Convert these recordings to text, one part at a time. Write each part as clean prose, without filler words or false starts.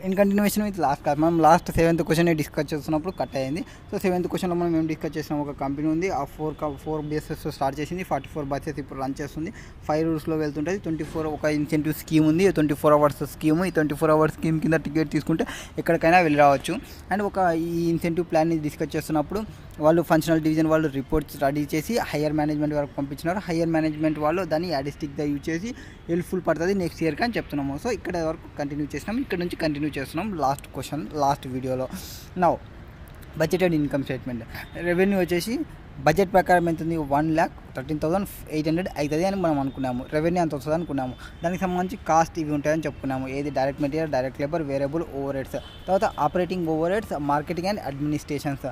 In continuation with last class మనం last 7th question discuss చేస్తున్నప్పుడు cut అయ్యింది. So 7th క్వశ్చన్లో మనం ఏం డిస్కస్ చేసినాం, ఒక కంపెనీ ఉంది, ఆ 4 బేసెస్ స్టార్ట్ చేసింది, 44 బస్సెస్ ఇప్పుడు రన్ చేస్తుంది, 5 రూట్స్లో వెళ్తుంటుంది, 24 ఒక ఇన్సెంటివ్ స్కీమ్ ఉంది, 24 అవర్స్ స్కీమ్, ఈ 24 అవర్స్ స్కీమ్ కింద టికెట్ తీసుకుంటే ఎక్కడికైనా వెళ్ళి రావచ్చు. అండ్ ఒక ఈ ఇన్సెంటివ్ ప్లాన్ని డిస్కస్ చేస్తున్నప్పుడు వాళ్ళు ఫంక్షనల్ డివిజన్ వాళ్ళు రిపోర్ట్స్ రెడీ చేసి హయ్యర్ మేనేజ్మెంట్ వరకు పంపించినారు. హయ్యర్ మేనేజ్మెంట్ వాళ్ళు దాన్ని యాడిస్టిక్గా యూజ్ చేసి హెల్ప్ఫుల్ పడుతుంది నెక్స్ట్ ఇయర్కి అని చెప్తున్నాము. సో ఇక్కడ వరకు కంటిన్యూ చేసినాం, ఇక్కడ నుంచి కంటిన్యూ చేస్తున్నాం లాస్ట్ క్వశ్చన్ లాస్ట్ వీడియోలో. Now budgeted income statement. Revenue వచ్చేసి బడ్జెట్ ప్రకారం ఎంత ఉంది, 1,13,800 అవుతుంది అని మనం అనుకున్నాము. రెవెన్యూ అంత వస్తుంది అనుకున్నాము. దానికి సంబంధించి కాస్ట్ ఇవి ఉంటాయని చెప్పుకున్నాము. ఏది direct material, direct labour, variable overheads, తర్వాత operating overheads, marketing and administrations.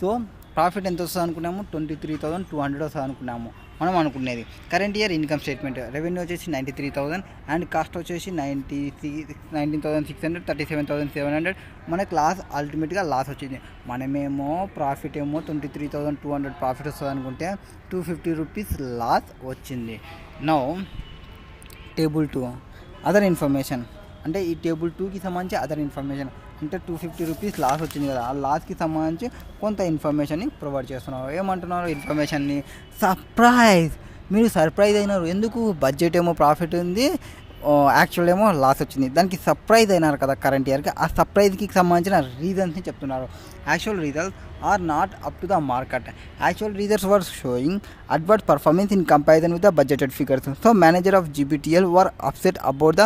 So profit ఎంత వస్తుంది అనుకున్నాము, 23,200 వస్తుంది అనుకున్నాము మనం అనుకునేది. Current year income statement revenue వచ్చేసి 93,000 అండ్ కాస్ట్ వచ్చేసి 19,600, 37,700. మనకు లాస్ అల్టిమేట్గా లాస్ వచ్చింది. మనమేమో ప్రాఫిట్ ఏమో 23,200 ప్రాఫిట్ వస్తుంది అనుకుంటే 250 రూపీస్ లాస్ వచ్చింది. నౌ టేబుల్ 2 అదర్ ఇన్ఫర్మేషన్, అంటే ఈ టేబుల్ 2కి సంబంధించి అదర్ ఇన్ఫర్మేషన్ అంటే 250 రూపీస్ లాస్ వచ్చింది కదా, ఆ లాస్కి సంబంధించి కొంత ఇన్ఫర్మేషన్ని ప్రొవైడ్ చేస్తున్నారు. ఏమంటున్నారు ఇన్ఫర్మేషన్ని, సర్ప్రైజ్, మీరు సర్ప్రైజ్ అయినారు. ఎందుకు, బడ్జెట్ ఏమో ప్రాఫిట్ ఉంది, యాక్చువల్ ఏమో లాస్ వచ్చింది, దానికి సర్ప్రైజ్ అయినారు కదా కరెంట్ ఇయర్కి. ఆ సర్ప్రైజ్కి సంబంధించిన రీజన్స్ని చెప్తున్నారు. Actual results are not up to the market. Actual results were showing adverse performance in comparison with the budgeted figures. So manager of GBTL were upset about the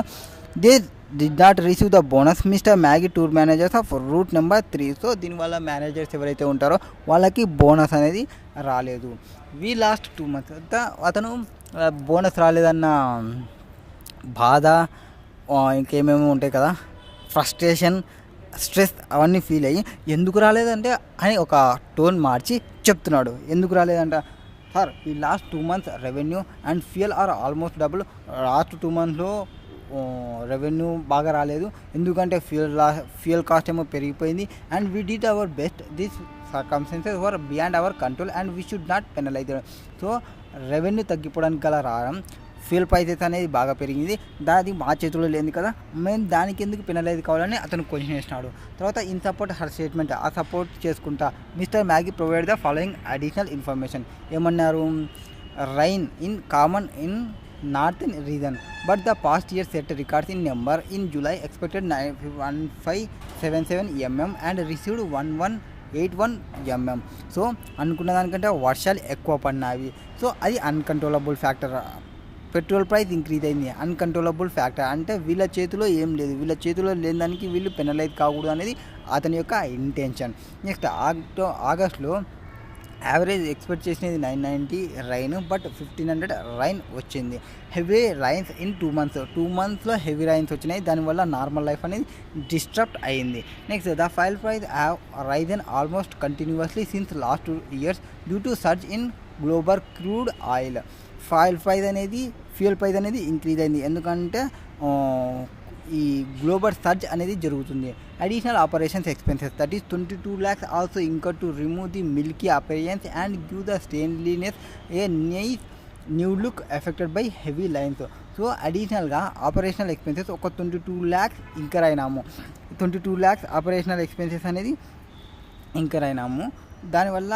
they did not receive the bonus. Mr. Maggie tour managers of route number 3. So దీనివల్ల managers ఎవరైతే ఉంటారో వాళ్ళకి bonus అనేది రాలేదు. We last 2 months. అతను bonus రాలేదన్న బాధ, ఇంకేమేమి ఉంటాయి కదా, ఫ్రస్ట్రేషన్, స్ట్రెస్ అవన్నీ ఫీల్ అయ్యి ఎందుకు రాలేదంటే అని ఒక టోన్ మార్చి చెప్తున్నాడు. ఎందుకు రాలేదంట, సార్ ఈ last 2 months revenue and fuel are almost double. Last 2 monthsలో రెవెన్యూ బాగా రాలేదు, ఎందుకంటే ఫ్యూయల్ కాస్ట్ ఏమో పెరిగిపోయింది. And we did our best, this circumstances were beyond our control and we should not penalise. So revenue తగ్గిపోవడానికి గల రావడం, ఫ్యూయల్ ప్రైసెస్ అనేది బాగా పెరిగింది, దాది మా చేతిలో లేదు కదా, మేము దానికి ఎందుకు పెనలైజ్ కావాలని అతను క్వశ్చన్ చేసినాడు. తర్వాత ఇన్ సపోర్ట్ హర్ స్టేట్మెంట్, ఆ సపోర్ట్ చేసుకుంటా mister Maggie provide the following additional information. ఏమన్నారు, rain in common in northern region but the past year set records in number. In July expected 1577 mm and received 1181 mm. So అనుకున్న దానికంటే వర్షాలు ఎక్కువ పడినాయి. So అది uncontrollable factor. Petrol price increase అయింది, uncontrollable factor. అంటే వీళ్ళ చేతిలో ఏం లేదు, వీళ్ళ చేతిలో లేని దానికి వీళ్ళు పెనలైజ్ కాకూడదు అనేది అతని యొక్క ఇంటెన్షన్. నెక్స్ట్ ఆగస్ట్లో యావరేజ్ ఎక్స్పెక్ట్ చేసినది 990 రైన్, బట్ 1500 రైన్ వచ్చింది. హెవీ రైన్స్ ఇన్ 2 monthsలో హెవీ రైన్స్ వచ్చినాయి, దానివల్ల నార్మల్ లైఫ్ అనేది డిస్టర్బ్ అయింది. Next the fuel price have risen almost continuously since last 2 years due to surge in global crude oil. Fuel price అనేది increase అయింది, ఎందుకంటే ఈ గ్లోబల్ సర్జ్ అనేది జరుగుతుంది. Additional operations expenses that is 22 lakhs also incur to remove the milky appearance and give the stainlessness a nice new look affected by heavy lines. So అడిషనల్గా operational expenses ఒక 22 lakhs incur అయినాము. 22 lakhs operational expenses అనేది incur అయినాము. దానివల్ల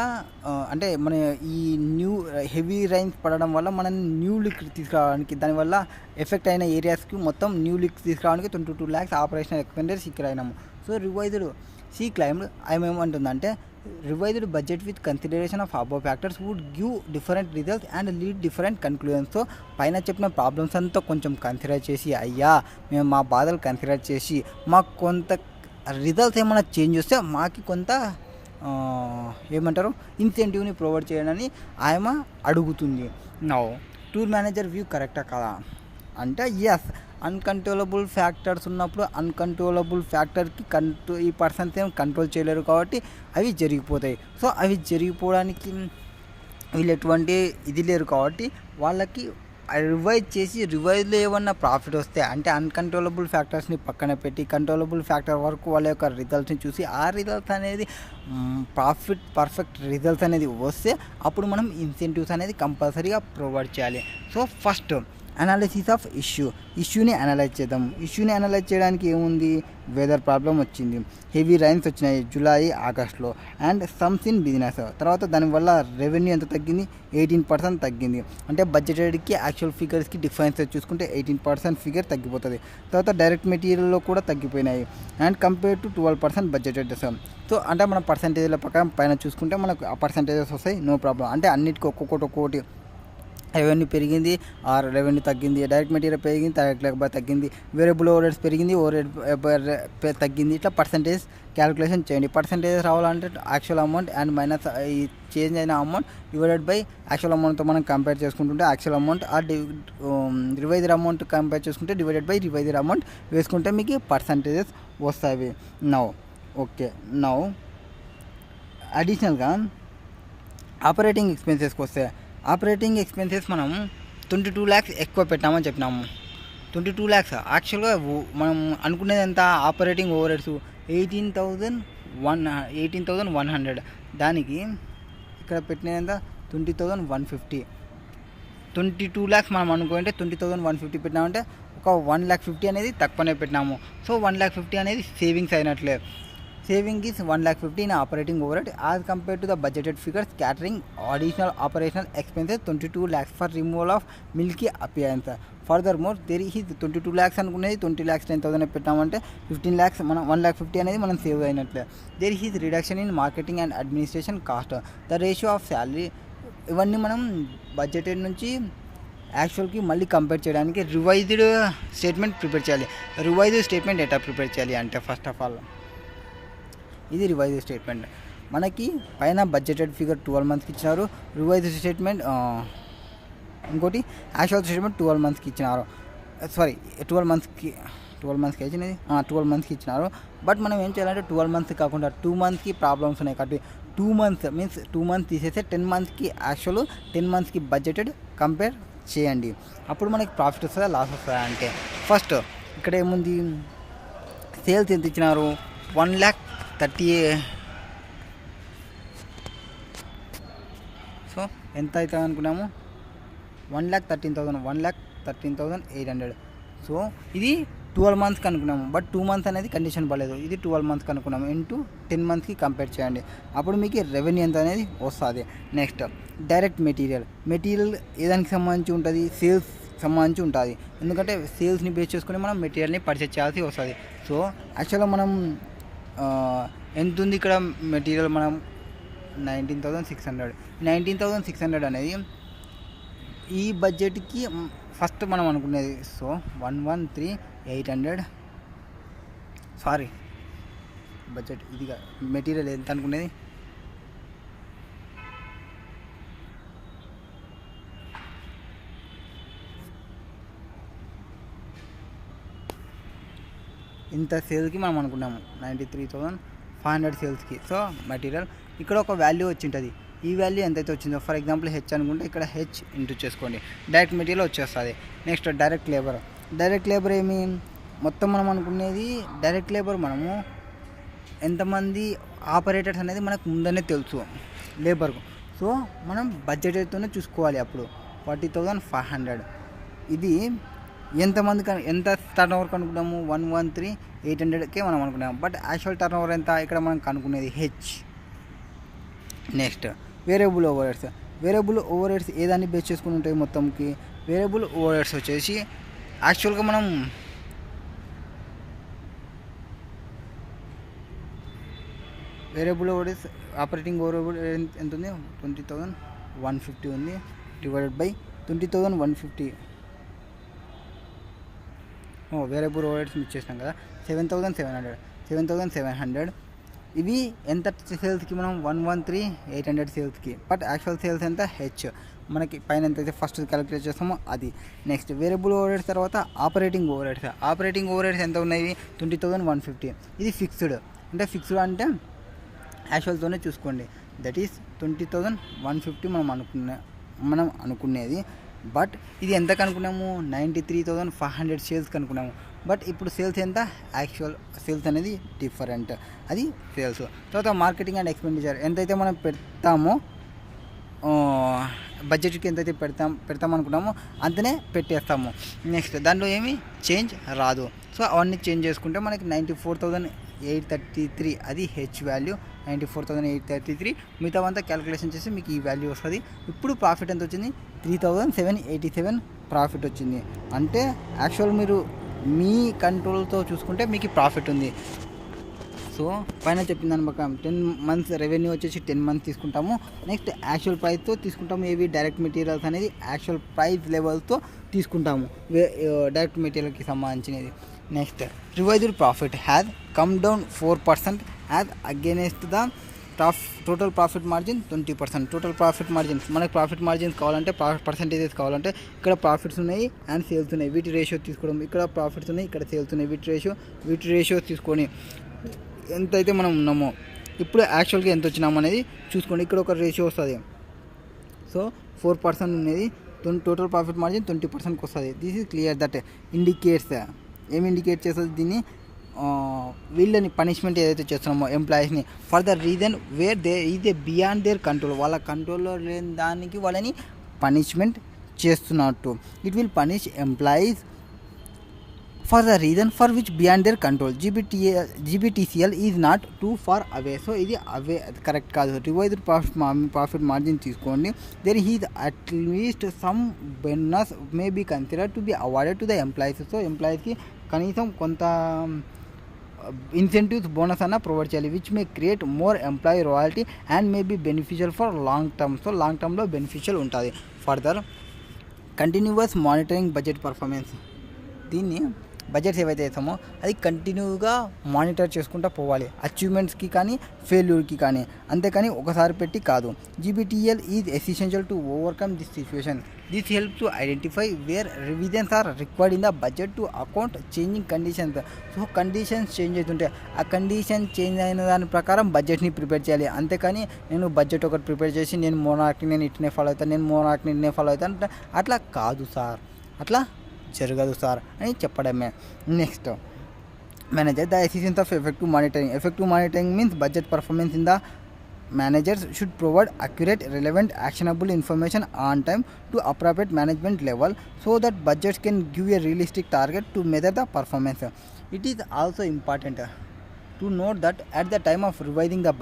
అంటే మన ఈ new heavy rains పడడం వల్ల మనం న్యూ లుక్ తీసుకురావడానికి, దానివల్ల ఎఫెక్ట్ అయిన ఏరియాస్కి మొత్తం న్యూ లుక్ తీసుకురావడానికి 22 lakhs ఆపరేషనల్ ఎక్స్పెండిచర్స్ ఇక్కడ అయినాము. సో రివైజ్డ్ సీ క్లైమ్డ్ ఏమేమంటుందంటే, revised budget with consideration of above factors would give different results and lead different conclusions. So పైన చెప్పిన ప్రాబ్లమ్స్ అంతా కొంచెం కన్సిడర్ చేసి, అయ్యా మేము మా బాధలు కన్సిడర్ చేసి మాకు కొంత రిజల్ట్స్ ఏమైనా చేంజ్ వస్తే మాకు కొంత ఏమంటారు ఇన్సెంటివ్ని ప్రొవైడ్ చేయడాన్ని ఆయమ అడుగుతుంది. నౌ టూర్ మేనేజర్ వ్యూ కరెక్టా కదా అంటే, ఎస్ అన్కంట్రోలబుల్ ఫ్యాక్టర్స్ ఉన్నప్పుడు అన్కంట్రోలబుల్ ఫ్యాక్టర్కి ఈ పర్సన్స్ ఏం కంట్రోల్ చేయలేరు కాబట్టి అవి జరిగిపోతాయి. సో అవి జరిగిపోవడానికి వీళ్ళు ఎటువంటి ఇది లేరు కాబట్టి వాళ్ళకి రివైజ్లో ఏమన్నా ప్రాఫిట్ వస్తే, అంటే అన్కంట్రోలబుల్ ఫ్యాక్టర్స్ని పక్కన పెట్టి కంట్రోలబుల్ ఫ్యాక్టర్ వరకు వాళ్ళ యొక్క రిజల్ట్స్ని చూసి ఆ రిజల్ట్స్ అనేది పర్ఫెక్ట్ రిజల్ట్స్ అనేది వస్తే అప్పుడు మనం ఇన్సెంటివ్స్ అనేది కంపల్సరీగా ప్రొవైడ్ చేయాలి. సో ఫస్ట్ అనాలిసిస్ ఆఫ్ ఇష్యూని అనలైజ్ చేద్దాం. ఇష్యూని అనలైజ్ చేయడానికి ఏముంది, వెదర్ ప్రాబ్లం వచ్చింది, హెవీ రైన్స్ వచ్చినాయి జూలై ఆగస్ట్లో, అండ్ సమ్స్ ఇన్ బిజినెస్. తర్వాత దానివల్ల రెవెన్యూ ఎంత తగ్గింది, 18% తగ్గింది. అంటే బడ్జెటెడ్కి యాక్చువల్ ఫిగర్స్కి డిఫరెన్స్ చూసుకుంటే 18% ఫిగర్ తగ్గిపోతుంది. తర్వాత డైరెక్ట్ మెటీరియల్లో కూడా తగ్గిపోయినాయి and compare to 12% budgeted. So అంటే మన పర్సంటేజ్ల ప్రకారం పైన చూసుకుంటే మనకు ఆ పర్సంటేజెస్ వస్తాయి, నో ప్రాబ్లం. అంటే అన్నిటికీ ఒక్కొక్కటి రెవెన్యూ పెరిగింది ఆర్ రెవెన్యూ తగ్గింది, డైరెక్ట్ మెటీరియల్ పెరిగింది, డైరెక్ట్ లేబర్ తగ్గింది, వేరియబుల్ ఓవర్హెడ్స్ పెరిగింది, ఓవర్హెడ్ తగ్గింది. ఇట్లా పర్సంటేజ్ క్యాలిక్యులేషన్ చేయండి. పర్సంటేజ్ రావాలంటే యాక్చువల్ అమౌంట్ అండ్ మైనస్ ఈ చేంజ్ అయిన అమౌంట్ డివైడెడ్ బై యాక్చువల్ అమౌంట్తో మనం కంపేర్ చేసుకుంటుంటే యాక్చువల్ అమౌంట్ ఆ రివైజర్ అమౌంట్ కంపేర్ చేసుకుంటే డివైడెడ్ బై రివైజర్ అమౌంట్ వేసుకుంటే మీకు పర్సంటేజెస్ వస్తాయి. నౌ అడిషనల్గా ఆపరేటింగ్ ఎక్స్పెన్సెస్కి వస్తే, ఆపరేటింగ్ ఎక్స్పెన్సెస్ మనం 22 lakhs ఎక్కువ పెట్టామని చెప్పినాము. 22 lakhs యాక్చువల్గా మనం అనుకునేది ఎంత, ఆపరేటింగ్ ఓవర్హెడ్స్ 18,100. దానికి ఇక్కడ పెట్టినది ఎంత, 20,150. 22 lakhs మనం అనుకుంటే 20,150 పెట్టినామంటే ఒక 1,50,000 అనేది తక్కువనే పెట్టినాము. సో 1,50,000 అనేది savings అయినట్లే. Saving is 1,50,000 in operating overhead as compared to the budgeted figures, catering additional operational expenses 22 lakhs for removal of milky appearance. Furthermore, there is 22 lakhs అనుకునేది 20 lakhs 10,000 పెట్టామంటే 15 lakhs మనం 1,50,000 అనేది మనం save అయినట్లే. There is reduction in marketing and administration cost. The ratio of salary, ఇవన్నీ మనం budgeted నుంచి యాక్చువల్కి మళ్ళీ compare చేయడానికి రివైజ్డ్ స్టేట్మెంట్ ప్రిపేర్ చేయాలి. రివైజ్డ్ స్టేట్మెంట్ ఎట్లా ప్రిపేర్ చేయాలి అంటే, ఫస్ట్ ఆఫ్ ఆల్ ఇది రివైజ్ స్టేట్మెంట్. మనకి పైన బడ్జెటెడ్ ఫిగర్ 12 monthsకి ఇచ్చినారు, రివైజ్ స్టేట్మెంట్ ఇంకోటి యాక్చువల్ స్టేట్మెంట్ 12 monthsకి ఇచ్చినారు. 12 monthsకి వచ్చినది 12 monthsకి ఇచ్చినారు. బట్ మనం ఏం చేయాలంటే 12 months కాకుండా 2 monthsకి ప్రాబ్లమ్స్ ఉన్నాయి కాబట్టి 2 months మీన్స్ 2 months తీసేస్తే 10 monthsకి యాక్చువల్ 10 monthsకి బడ్జెటెడ్ కంపేర్ చేయండి. అప్పుడు మనకి ప్రాఫిట్ వస్తుందా లాస్ వస్తుందా అంటే, ఫస్ట్ ఇక్కడ ఏముంది, సేల్స్ ఎంత ఇచ్చినారు, 1,30,000. సో ఎంత అవుతుంది అనుకున్నాము, 1,13,800. సో ఇది 12 monthsకి అనుకున్నాము. బట్ 2 months అనేది కండిషన్ పడలేదు, ఇది 12 monthsకి అనుకున్నాము. ఇంటూ 10 monthsకి కంపేర్ చేయండి, అప్పుడు మీకు రెవెన్యూ ఎంత అనేది వస్తుంది. నెక్స్ట్ డైరెక్ట్ మెటీరియల్ ఏదానికి సంబంధించి ఉంటుంది, సేల్స్ సంబంధించి ఉంటుంది. ఎందుకంటే సేల్స్ని బేస్ చేసుకుని మనం మెటీరియల్ని పర్చేస్ చేయాల్సి వస్తుంది. సో యాక్చువల్గా మనం ఎంత ఉంది ఇక్కడ మెటీరియల్, మనం 19,600 అనేది ఈ బడ్జెట్కి ఫస్ట్ మనం అనుకునేది. సో 113,800 బడ్జెట్ ఇది మెటీరియల్ ఎంత అనుకునేది, ఇంత సేల్కి మనం అనుకున్నాము 93,500 సేల్స్కి. సో మెటీరియల్ ఇక్కడ ఒక వాల్యూ వచ్చి ఉంటుంది, ఈ వాల్యూ ఎంతైతే వచ్చిందో, ఫర్ ఎగ్జాంపుల్ హెచ్ అనుకుంటే ఇక్కడ హెచ్ ఇంటూ చేసుకోండి, డైరెక్ట్ మెటీరియల్ వచ్చేస్తుంది. నెక్స్ట్ డైరెక్ట్ లేబర్ ఏమి, మొత్తం మనం అనుకునేది డైరెక్ట్ లేబర్ మనము ఎంతమంది ఆపరేటర్స్ అనేది మనకు ముందనే తెలుసు లేబర్కు. సో మనం బడ్జెట్తోనే చూసుకోవాలి. అప్పుడు 40,500. ఇది ఎంతమంది ఎంత టర్న్ ఓవర్ కనుక్కున్నాము, 113,800కే మనం అనుకున్నాము. బట్ యాక్చువల్ టర్న్ ఓవర్ ఎంత ఇక్కడ మనం కనుక్కునేది హెచ్. నెక్స్ట్ వేరియబుల్ ఓవర్హెడ్స్ ఏదాన్ని బేస్ చేసుకుని ఉంటాయి మొత్తంకి, వేరియబుల్ ఓవర్హెడ్స్ వచ్చేసి యాక్చువల్గా మనం వేరియబుల్ ఓవర్హెడ్స్ ఆపరేటింగ్ ఓవర్హెడ్ ఎంత ఉంది, 20,150 ఉంది, డివైడెడ్ బై 20,150. వేరియబుల్ ఓవర్హెడ్స్ ఇచ్చేసినాం కదా, 7,700. ఇవి ఎంత సేల్స్కి, మనం 113,800 సేల్స్కి. బట్ యాక్చువల్ సేల్స్ ఎంత హెచ్, మనకి పైన ఎంత అయితే ఫస్ట్ క్యాలిక్యులేట్ చేస్తామో అది. నెక్స్ట్ వేరియబుల్ ఓవర్హెడ్స్ తర్వాత ఆపరేటింగ్ ఓవర్హెడ్స్ ఎంత ఉన్నాయి, 20,150. ఇది ఫిక్స్డ్ అంటే యాక్చువల్తోనే చూసుకోండి, దట్ ఈస్ 20,150 మనం అనుకునేది. బట్ ఇది ఎంతకు అనుకున్నాము, 93,500 సేల్స్కి అనుకున్నాము. బట్ ఇప్పుడు సేల్స్ ఎంత, యాక్చువల్ సేల్స్ అనేది డిఫరెంట్, అది సేల్స్. తర్వాత మార్కెటింగ్ అండ్ ఎక్స్పెండిచర్ ఎంతైతే మనం పెడతామో బడ్జెట్కి ఎంతైతే పెడతాం అనుకున్నామో అంతనే పెట్టేస్తాము. నెక్స్ట్ దాంట్లో ఏమి చేంజ్ రాదు. సో అవన్నీ చేంజ్ చేసుకుంటే మనకి 94,833 అది హెచ్ వాల్యూ, 94,833. మిగతావంతా క్యాలిక్యులేషన్ చేసి మీకు ఈ వాల్యూ వస్తుంది. ఇప్పుడు ప్రాఫిట్ ఎంత వచ్చింది? 3,787 ప్రాఫిట్ వచ్చింది. అంటే యాక్చువల్ మీరు మీ కంట్రోల్తో చూసుకుంటే మీకు ప్రాఫిట్ ఉంది. సో పైన చెప్పిన దాని ప్రకారం 10 months రెవెన్యూ వచ్చేసి 10 months తీసుకుంటాము. నెక్స్ట్ యాక్చువల్ ప్రైస్తో తీసుకుంటాము. ఏవి డైరెక్ట్ మెటీరియల్స్ అనేది యాక్చువల్ ప్రైస్ లెవెల్తో తీసుకుంటాము, డైరెక్ట్ మెటీరియల్కి సంబంధించినది. Next revised profit has come down 4% as against the total profit margin 20%. Total profit margins, మనకి ప్రాఫిట్ మార్జిన్స్ కావాలంటే, పర్సంటేజెస్ కావాలంటే ఇక్కడ ప్రాఫిట్స్ ఉన్నాయి అండ్ సేల్స్ ఉన్నాయి. వీటి రేషియో తీసుకోవడం, ఇక్కడ ప్రాఫిట్స్ ఉన్నాయి, ఇక్కడ సేల్స్ ఉన్నాయి. వీటి రేషియో తీసుకొని ఎంతైతే మనం ఉన్నామో ఇప్పుడు యాక్చువల్గా ఎంత వచ్చినాము అనేది చూసుకోండి. ఇక్కడ ఒక రేషియో వస్తుంది. సో 4% అనేది టోటల్ ప్రాఫిట్ మార్జిన్ 20%కి వస్తుంది. This is clear that indicates, ఏమి ఇండికేట్ చేస్తుంది దీన్ని, వీళ్ళని పనిష్మెంట్ ఏదైతే చేస్తున్నామో ఎంప్లాయీస్ని for the reason where they is a beyond their control, వాళ్ళ కంట్రోల్లో లేని దానికి వాళ్ళని పనిష్మెంట్ చేస్తున్నట్టు. It will punish employees for the reason for which beyond their control. GBTCL is not too far away. So ఇది అవే కరెక్ట్ కాదు. Revised profit margin తీసుకోండి. There is at least some bonus may be considered to be awarded to the employees. So ఎంప్లాయీస్కి కనీసం కొంత incentives, bonus అన్న provide చేయాలి, which may create more employee royalty and may be beneficial for long term. So long టర్మ్లో beneficial ఉంటుంది. Further continuous monitoring budget performance. దీన్ని budgets ఏవైతే వేస్తామో అది కంటిన్యూగా మానిటర్ చేసుకుంటూ పోవాలి, అచీవ్మెంట్స్కి కానీ ఫెయిల్యూర్కి కానీ, అంతేకాని ఒకసారి పెట్టి కాదు. GBTL is essential to overcome this situation. This help to identify where revisions are required in the budget to account changing conditions. So conditions change అవుతుంటే ఆ కండిషన్ చేంజ్ అయిన దాని ప్రకారం బడ్జెట్ని ప్రిపేర్ చేయాలి. అంతేకాని నేను బడ్జెట్ ఒకటి ప్రిపేర్ చేసి నేను మోనార్క్ని నేను ఇట్నే ఫాలో అవుతాను, నేను మోనార్క్ని ఇట్నే ఫాలో అవుతాను, అట్లా కాదు సార్, అట్లా జరగదు సార్ అని చెప్పడమే. Next manager the efficiency of effective monitoring. Effective monitoring means budget performance in the managers should provide accurate, relevant, actionable information on time to appropriate management level so that budgets can give a realistic target to measure the performance. It is also important to note that at the time of revising the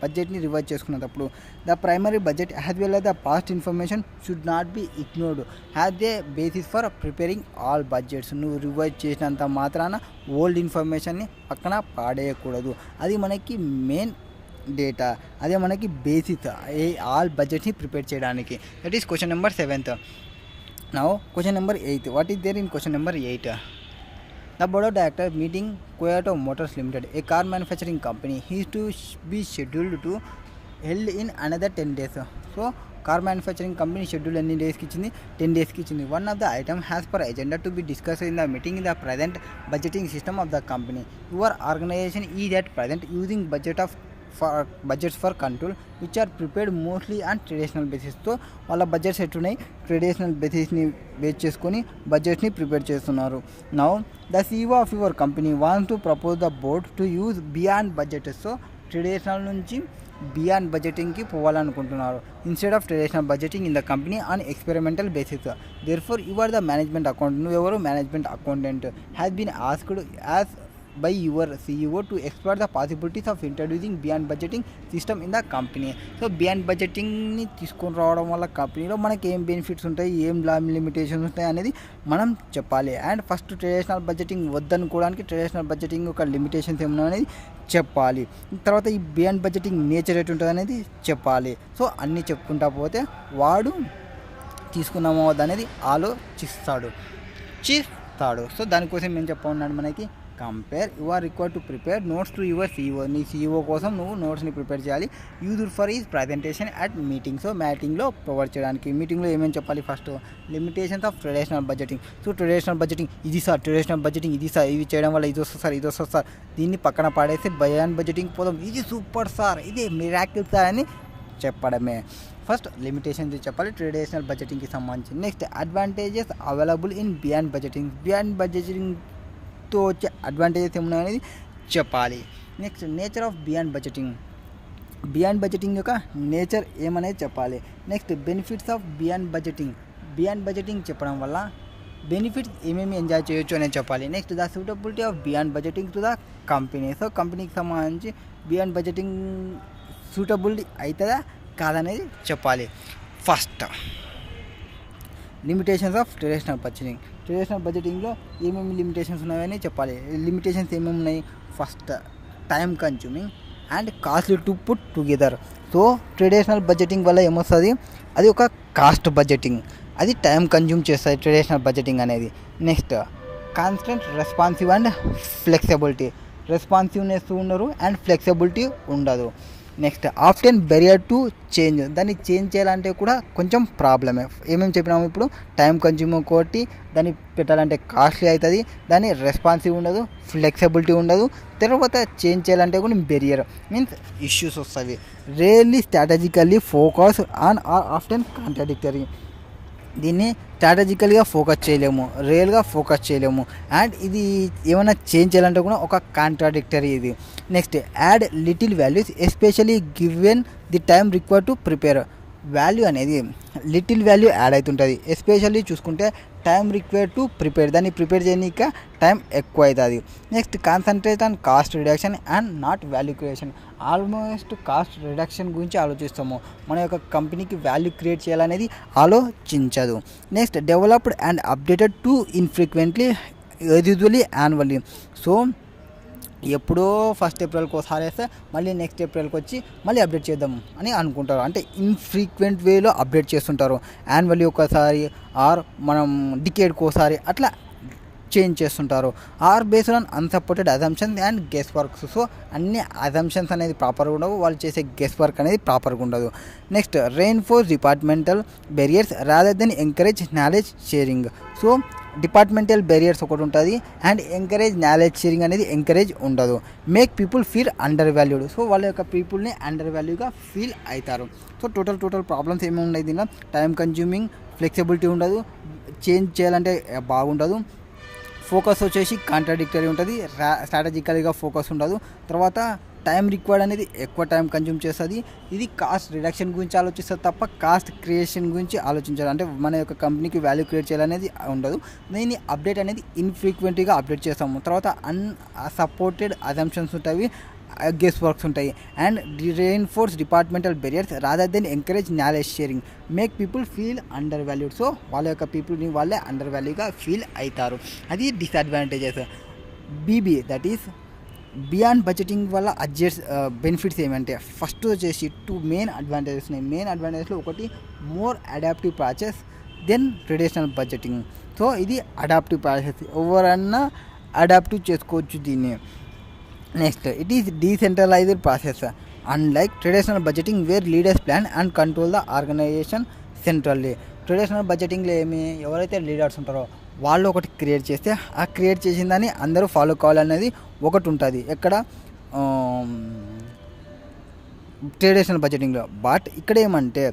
బడ్జెట్ని revise చేసుకునేటప్పుడు the primary budget as well as the past information should not be ignored as a basis for preparing all budgets. నువ్వు revise చేసినంత మాత్రాన old ఇన్ఫర్మేషన్ని పక్కన పాడేయకూడదు. అది మనకి main data, అదే మనకి బేసిక్ ఆల్ బడ్జెట్ని ప్రిపేర్ చేయడానికి. That is question number 7th. Now question number 8. What is there in question number 8? The board of directors meeting Toyota Motors Limited, a car manufacturing company, is to be scheduled to held in another 10 days. So car manufacturing company schedule ఎన్ని డేస్కి ఇచ్చింది? 10 daysకి ఇచ్చింది. One of the item has per agenda to be discuss in the meeting in the present budgeting system of the company. Your organisation is at present using budgets for control which are prepared mostly on traditional బేసిస్తో. వాళ్ళ budgets ఎట్టున్నాయి? Traditional బేసిస్ని base చేసుకొని బడ్జెట్ని prepare చేస్తున్నారు. Now the CEO of your company wants to propose the board to use beyond budget. So traditional నుంచి beyond బడ్జెటింగ్కి పోవాలనుకుంటున్నారు. Instead of traditional budgeting in the company on experimental basis. Therefore you are the management accountant. నువ్వెవరు? Management accountant. Has been asked as by your CEO to explore the possibilities of introducing beyond budgeting system in the company. So beyond బడ్జెటింగ్ని తీసుకొని రావడం వల్ల కంపెనీలో మనకి ఏం benefits ఉంటాయి, ఏం లిమిటేషన్స్ ఉంటాయి అనేది మనం చెప్పాలి. అండ్ ఫస్ట్ ట్రెడిషనల్ బడ్జెటింగ్ వద్దనుకోవడానికి ట్రెడిషనల్ బడ్జెటింగ్ ఒక లిమిటేషన్స్ ఏమన్నా అనేది చెప్పాలి. తర్వాత ఈ బియాండ్ బడ్జెటింగ్ నేచర్ ఎటు ఉంటుంది అనేది చెప్పాలి. సో అన్నీ చెప్పుకుంటా పోతే వాడు తీసుకున్నామో అనేది ఆలోచిస్తాడు. సో దానికోసం ఏం చెప్పన్నాడు మనకి, compare. You are required to prepare notes to your CEO. నీ CEO కోసం నువ్వు నోట్స్ని ప్రిపేర్ చేయాలి. Used for is presentation at meeting. So మీటింగ్లో ప్రొవైడ్ చేయడానికి. మీటింగ్లో ఏమేమి చెప్పాలి? First limitations of traditional budgeting. So traditional budgeting ఇది సార్, ట్రెడిషనల్ బడ్జెటింగ్ ఇది సార్, ఇవి చేయడం వల్ల ఇది వస్తుంది సార్, దీన్ని పక్కన పాడేసి బియాండ్ బడ్జెటింగ్ పోదాం, ఇది సూపర్ సార్, ఇది మిరాకిల్ సార్ అని చెప్పడమే. ఫస్ట్ లిమిటేషన్స్ చెప్పాలి ట్రెడిషనల్ బడ్జెటింగ్కి సంబంధించి. Next advantages available in beyond budgeting. Beyond బడ్జెటింగ్తో వచ్చే అడ్వాంటేజెస్ ఏమున్నాయి అనేది చెప్పాలి. Next nature of beyond budgeting. Beyond budgeting యొక్క నేచర్ ఏమనేది చెప్పాలి. Next benefits of beyond budgeting. Beyond budgeting చెప్పడం వల్ల బెనిఫిట్స్ ఏమేమి ఎంజాయ్ చేయొచ్చు అనేది చెప్పాలి. Next the suitability of beyond budgeting to the company. So కంపెనీకి సంబంధించి బియాండ్ బడ్జెటింగ్ సూటబిలిటీ అవుతుందా కాదనేది చెప్పాలి. First limitations of traditional budgeting. Traditional బడ్జెటింగ్లో ఏమేమి లిమిటేషన్స్ ఉన్నాయని చెప్పాలి. లిమిటేషన్స్ ఏమేమి ఉన్నాయి? First time consuming and costly to put together. So traditional budgeting వల్ల ఏమొస్తుంది? అది ఒక కాస్ట్ బడ్జెటింగ్, అది టైం కన్జ్యూమ్ చేస్తుంది ట్రెడిషనల్ బడ్జెటింగ్ అనేది. Next constant responsive and flexibility. Responsiveness ఉండరు అండ్ ఫ్లెక్సిబిలిటీ ఉండదు. Next often barrier to change. దాన్ని చేంజ్ చేయాలంటే కూడా కొంచెం ప్రాబ్లమే. ఏమేమి చెప్పినాము ఇప్పుడు? టైం కన్జ్యూమ్ ఒకటి, దాన్ని పెట్టాలంటే కాస్ట్లీ అవుతుంది, దాన్ని రెస్పాన్సివ్ ఉండదు, ఫ్లెక్సిబిలిటీ ఉండదు. తర్వాత చేంజ్ చేయాలంటే కూడా బెరియర్ మీన్స్ ఇష్యూస్ వస్తాయి. Really strategically focus on are often contradictory. దీన్ని స్ట్రాటజికల్గా ఫోకస్ చేయలేము, రియల్గా ఫోకస్ చేయలేము. అండ్ ఇది ఏమైనా చేంజ్ చేయాలంటే కూడా ఒక కాంట్రాడిక్టరీ ఇది. Next add little values especially given the time required to prepare. Value అనేది లిటిల్ వాల్యూ యాడ్ అవుతుంటుంది. ఎస్పెషల్లీ చూసుకుంటే టైం రిక్వైర్డ్ టు ప్రిపేర్, దాన్ని ప్రిపేర్ చేయడానికి టైం ఎక్కువ అవుతుంది. Next concentrate on cost reduction and not value creation. Almost cost reduction గురించి ఆలోచిస్తాము, మన యొక్క కంపెనీకి వాల్యూ క్రియేట్ చేయాలనేది ఆలోచించదు. Next developed and updated too infrequently usually annually. So ఎప్పుడో ఫస్ట్ ఏప్రిల్కి ఒకసారి వేస్తే మళ్ళీ నెక్స్ట్ ఏప్రిల్కి వచ్చి మళ్ళీ అప్డేట్ చేద్దాం అని అనుకుంటారు. అంటే ఇన్ఫ్రీక్వెంట్ వేలో అప్డేట్ చేస్తుంటారు. యాన్యువల్లీ ఒకసారి ఆర్ మనం డికేడ్కి ఒకసారి అట్లా చేంజ్ చేస్తుంటారు. Are based on unsupported assumptions and guess works. So అన్ని అజంప్షన్స్ అనేది ప్రాపర్గా ఉండవు, వాళ్ళు చేసే గెస్ వర్క్ అనేది ప్రాపర్గా ఉండదు. Next reinforce departmental barriers rather than encourage knowledge sharing. So departmental barriers ఒకటి ఉంటుంది అండ్ ఎంకరేజ్ నాలెడ్జ్ షేరింగ్ అనేది ఎంకరేజ్ ఉండదు. Make people feel undervalued. So వాళ్ళ యొక్క పీపుల్ని అండర్ వాల్యూగా ఫీల్ అవుతారు. సో టోటల్ ప్రాబ్లమ్స్ ఏమేమి ఉన్నాయి దీనిలో? టైం కన్జ్యూమింగ్, ఫ్లెక్సిబిలిటీ ఉండదు, చేంజ్ చేయాలంటే బాగుండదు, ఫోకస్ వచ్చేసి కాంట్రాడిక్టరీ ఉంటుంది, స్ట్రాటజికల్గా ఫోకస్ ఉండదు. తర్వాత టైం రిక్వైర్డ్ అనేది ఎక్కువ టైం కన్జ్యూమ్ చేస్తుంది. ఇది కాస్ట్ రిడక్షన్ గురించి ఆలోచిస్తుంది తప్ప కాస్ట్ క్రియేషన్ గురించి ఆలోచించాలి. అంటే మన యొక్క కంపెనీకి వాల్యూ క్రియేట్ చేయాలనేది ఉండదు. దీన్ని అప్డేట్ అనేది ఇన్ఫ్రీక్వెంట్గా అప్డేట్ చేస్తాము. తర్వాత అన్సపోర్టెడ్ అజంప్షన్స్ ఉంటాయి, గెస్ వర్క్స్ ఉంటాయి. And reinforce departmental barriers rather than encourage knowledge sharing, make people feel undervalued. So వాళ్ళ యొక్క పీపుల్ని వాళ్ళే అండర్ వాల్యూగా ఫీల్ అవుతారు. అది disadvantages. BB that is beyond budgeting వల్ల బెనిఫిట్స్ ఏమంటే ఫస్ట్ వచ్చేసి 2 మెయిన్ అడ్వాంటేజెస్ ఉన్నాయి. మెయిన్ అడ్వాంటేజెస్లో ఒకటి more adaptive process than traditional budgeting. So ఇది అడాప్టివ్ ప్రాసెస్, ఎవరన్నా అడాప్టివ్ చేసుకోవచ్చు దీన్ని. Next it is decentralised process unlike traditional budgeting where leaders plan and control the organisation centrally. Traditional బడ్జెటింగ్లో ఎవరైతే లీడర్స్ ఉంటారో వాళ్ళు ఒకటి క్రియేట్ చేస్తే ఆ క్రియేట్ చేసిన దాన్ని అందరూ ఫాలో కావాలనేది ఒకటి ఉంటుంది ఎక్కడ ట్రెడిషనల్ బడ్జెటింగ్లో. బట్ ఇక్కడ ఏమంటే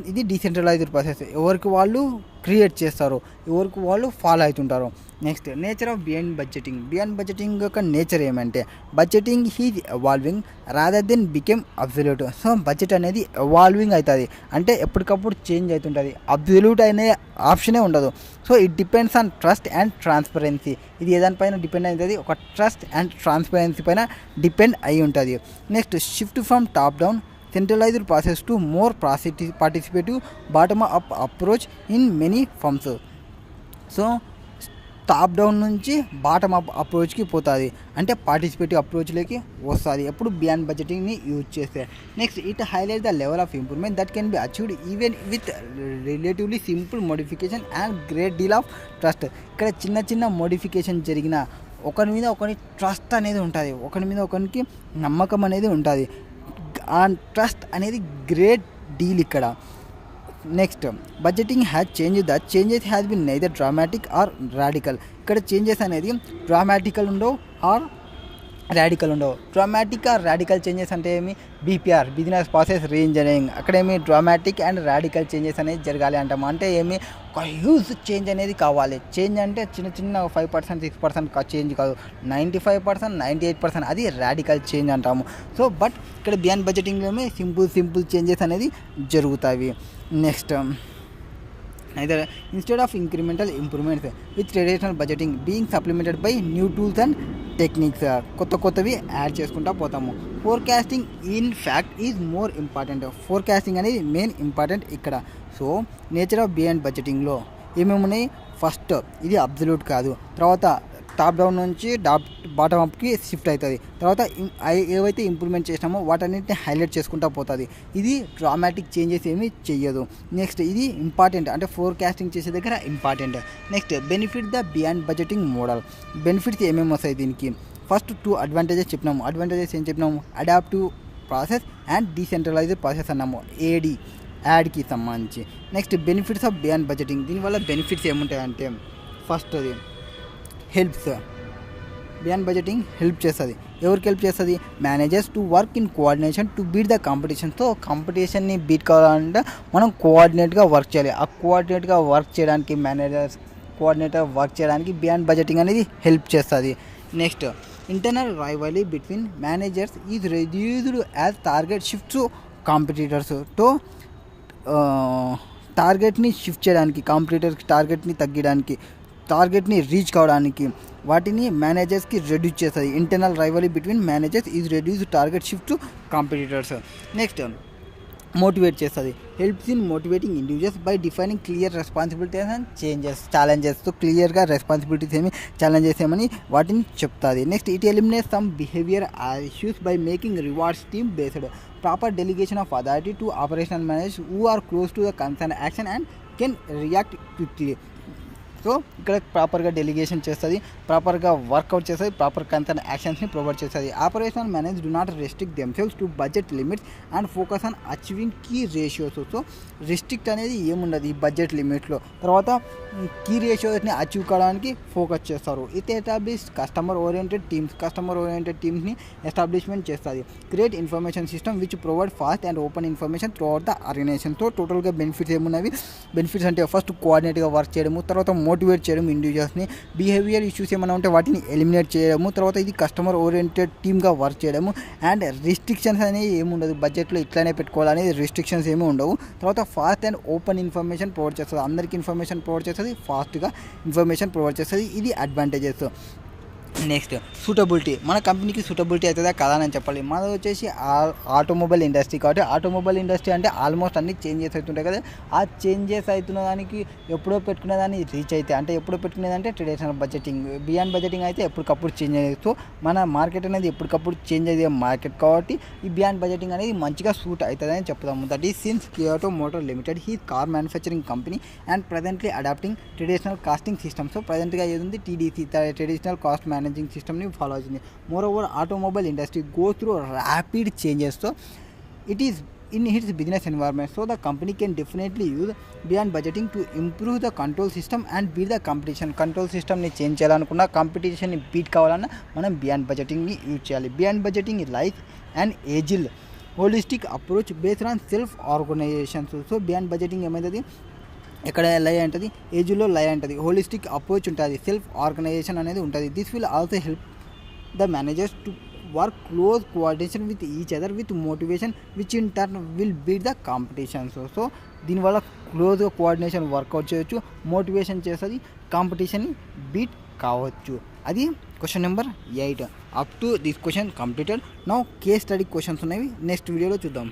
ఇది డీసెంట్రలైజ్డ్ ప్రాసెస్, ఎవరికి వాళ్ళు క్రియేట్ చేస్తారు, ఎవరికి వాళ్ళు ఫాలో అవుతుంటారు. Next nature of beyond budgeting. Beyond budgeting యొక్క నేచర్ ఏమంటే budgeting is evolving rather than become absolute. So budget అనేది ఎవాల్వింగ్ అవుతుంది, అంటే ఎప్పటికప్పుడు చేంజ్ అవుతుంటుంది, అబ్సల్యూట్ అనే ఆప్షనే ఉండదు. So it depends on trust and transparency. ఇది ఏదానిపైన డిపెండ్ అవుతుంది? ఒక ట్రస్ట్ అండ్ ట్రాన్స్పరెన్సీ పైన డిపెండ్ అయి ఉంటుంది. Next shift from top down centralized process to more participative bottom up approach in many firms. So top down నుంచి bottom up అప్రోచ్కి పోతుంది, అంటే పార్టిసిపేటివ్ అప్రోచ్లోకి వస్తుంది ఎప్పుడు బియాండ్ బడ్జెటింగ్ని యూజ్ చేస్తే. Next it highlight the level of improvement that can be achieved even with relatively simple modification and great deal of trust. ఇక్కడ చిన్న modification జరిగిన ఒకరి మీద ఒకరి ట్రస్ట్ అనేది ఉంటుంది, ఒకరి మీద ఒకరికి నమ్మకం అనేది ఉంటుంది. ఆ ట్రస్ట్ అనేది గ్రేట్ డీల్ ఇక్కడ. Next budgeting has change the changes has been neither dramatic or radical. ఇక్కడ చేంజెస్ అనేది డ్రామాటికల్ ఉండవు ఆర్ రాడికల్ ఉండవు. డ్రామాటిక్ ఆర్ రాడికల్ చేంజెస్ అంటే ఏమి, బీపీఆర్ బిజినెస్ ప్రాసెస్ రీఇంజనీరింగ్, అక్కడేమి డ్రామాటిక్ అండ్ రాడికల్ చేంజెస్ అనేది జరగాలి అంటాము. అంటే ఏమి, ఒక హ్యూజ్ చేంజ్ అనేది కావాలి. చేంజ్ అంటే చిన్న చిన్న 5% 6% చేంజ్ కాదు, 95% 98% అది రాడికల్ చేంజ్ అంటాము. సో బట్ ఇక్కడ బియాండ్ బడ్జెటింగ్లో సింపుల్ చేంజెస్ అనేది జరుగుతాయి. Next either instead of incremental improvements with traditional budgeting being supplemented by new tools and techniques, కొత్తవి యాడ్ చేసుకుంటా పోతాము. Forecasting in fact is more important. Forecasting అనేది main important ఇక్కడ. So nature of beyond బడ్జెటింగ్లో ఏమేమి ఉన్నాయి, first ఇది absolute కాదు, తర్వాత టాప్ డౌన్ నుంచి బాటమ్ అప్కి షిఫ్ట్ అవుతుంది, తర్వాత ఏవైతే ఇంప్రూవ్మెంట్ చేసినామో వాటన్నిటిని హైలైట్ చేసుకుంటూ పోతుంది. ఇది డ్రామాటిక్ చేంజెస్ ఏమీ చెయ్యదు. నెక్స్ట్ ఇది ఇంపార్టెంట్, అంటే ఫోర్కాస్టింగ్ చేసే దగ్గర important. Next benefit the beyond budgeting model. Benefits ఏమేమి వస్తాయి దీనికి, ఫస్ట్ 2 అడ్వాంటేజెస్ చెప్పినాము. అడ్వాంటేజెస్ ఏం చెప్పినాము, adaptive process and decentralised process అన్నాము, యాడ్కి సంబంధించి. Next benefits of beyond budgeting, దీనివల్ల బెనిఫిట్స్ ఏముంటాయంటే, ఫస్ట్ అది హెల్ప్స్, బియాండ్ బడ్జెటింగ్ హెల్ప్ చేస్తుంది. ఎవరికి హెల్ప్ చేస్తుంది, managers to work in coordination to beat the competition. So కాంపిటీషన్ని బీట్ కావాలంటే మనం కోఆర్డినేట్గా వర్క్ చేయాలి. ఆ కోఆర్డినేట్గా వర్క్ చేయడానికి వర్క్ చేయడానికి బియాండ్ బడ్జెటింగ్ అనేది హెల్ప్ చేస్తుంది. Next internal rivalry between managers is reduced as target shift to competitors. తో టార్గెట్ని షిఫ్ట్ చేయడానికి, కాంపిటీటర్కి టార్గెట్ని తగ్గడానికి, టార్గెట్ని రీచ్ కావడానికి వాటిని మేనేజర్స్కి రెడ్యూస్ చేస్తుంది. Internal rivalry between managers is reduce target shift to competitors. Next motivate చేస్తుంది, helps in motivating individuals by defining clear responsibilities and ఛాలెంజెస్తో క్లియర్గా రెస్పాన్సిబిలిటీస్ ఛాలెంజెస్ ఏమని వాటిని చెప్తుంది. Next it eliminates some behaviour issues by making rewards team based, proper delegation of authority to operational managers who are close to the concern action and can react quickly. So ఇక్కడ ప్రాపర్గా delegation చేస్తుంది, ప్రాపర్గా work out చేస్తుంది, proper concern యాక్షన్స్ని provide చేస్తుంది. Operational manage do not restrict themselves to budget limits and focus on achieving key ratios. So restrict అనేది ఏముండదు ఈ బడ్జెట్ లిమిట్లో. తర్వాత కీ రేషియోస్ని అచీవ్ కావడానికి ఫోకస్ చేస్తారు. ఇది ఎస్టాబ్లిష్ కస్టమర్ ఓరియంటెడ్ టీమ్స్ని ఎస్టాబ్లిష్మెంట్ చేస్తుంది. Create information system which provide fast and open information throughout the organisation. So టోటల్గా బెనిఫిట్స్ ఏమున్నవి, బెనిఫిట్స్ అంటే ఫస్ట్ కోఆర్డినేట్గా వర్క్ చేయడము, తర్వాత మోటివేట్ చేయడం ఇండివిజువల్స్ని, బిహేవియర్ ఇష్యూస్ ఏమైనా ఉంటే వాటిని ఎలిమినేట్ చేయడము, తర్వాత ఇది కస్టమర్ ఓరియంటెడ్ టీమ్గా వర్క్ చేయడము. అండ్ రిస్ట్రిక్షన్స్ అనేవి ఏమి ఉండదు బడ్జెట్లో, ఇట్లానే పెట్టుకోవాలనేది రిస్ట్రిక్షన్స్ ఏమి ఉండవు. తర్వాత fast and open information provide చేస్తుంది, అందరికీ ఇన్ఫర్మేషన్ ప్రొవైడ్ చేస్తుంది, ఫాస్ట్గా ఇన్ఫర్మేషన్ ప్రొవైడ్ చేస్తుంది. ఇది అడ్వాంటేజెస్. నెక్స్ట్ సూటబిలిటీ, మన కంపెనీకి సూటబిలిటీ అవుతుందా కదా అని చెప్పాలి. మనది వచ్చేసి ఆటోమొబైల్ ఇండస్ట్రీ కాబట్టి ఆటోమొబైల్ ఇండస్ట్రీ అంటే ఆల్మోస్ట్ అన్ని చేంజెస్ అవుతుంటాయి కదా. ఆ చేంజెస్ అవుతున్న దానికి ఎప్పుడో పెట్టుకునే దాన్ని రీచ్ అయితే, అంటే ఎప్పుడో పెట్టుకునేదంటే ట్రెడిషనల్ బడ్జెటింగ్, బియాండ్ బడ్జెటింగ్ అయితే ఎప్పటికప్పుడు చేంజ్ అయ్యేది. సో మన మార్కెట్ అనేది ఎప్పటికప్పుడు చేంజ్ అయ్యే మార్కెట్ కాబట్టి ఈ బియాండ్ బడ్జెటింగ్ అనేది మంచిగా సూట్ అవుతుందని చెప్తాము. That is since Kyoto motor limited he car manufacturing company and presently adapting traditional costing system. So ప్రజెంట్గా ఏది ఉంది, TDC ట్రెడిషనల్ కాస్ట్ మేనేజింగ్ సిస్టమ్ని ఫాలో అవుతుంది. More over automobile industry go through rapid changes. So it is in its business environment, so the company can definitely use beyond budgeting to improve the control system and beat the competition. Control system ni change చేయాలనుకున్నా, competition ని beat కావాలన్నా మనం beyond budgeting ని use చేయాలి. Beyond budgeting like and agile holistic approach based on self organisations. So beyond budgeting ఏమైతుంది, ఎక్కడ లై ఉంటుంది, ఏజ్లో లై ఉంటుంది, హోలిస్టిక్ అప్రోచ్ ఉంటుంది, సెల్ఫ్ ఆర్గనైజేషన్ అనేది ఉంటుంది. This will also help the managers to work close coordination with each other with motivation which in turn will beat the competition. So దీనివల్ల క్లోజ్గా కోఆర్డినేషన్ వర్కౌట్ చేయొచ్చు, మోటివేషన్ చేస్తుంది, కాంపిటీషన్ని బీట్ కావచ్చు. అది question number 8. Up to this question completed. Now case study questions ఉన్నవి next వీడియోలో చూద్దాం.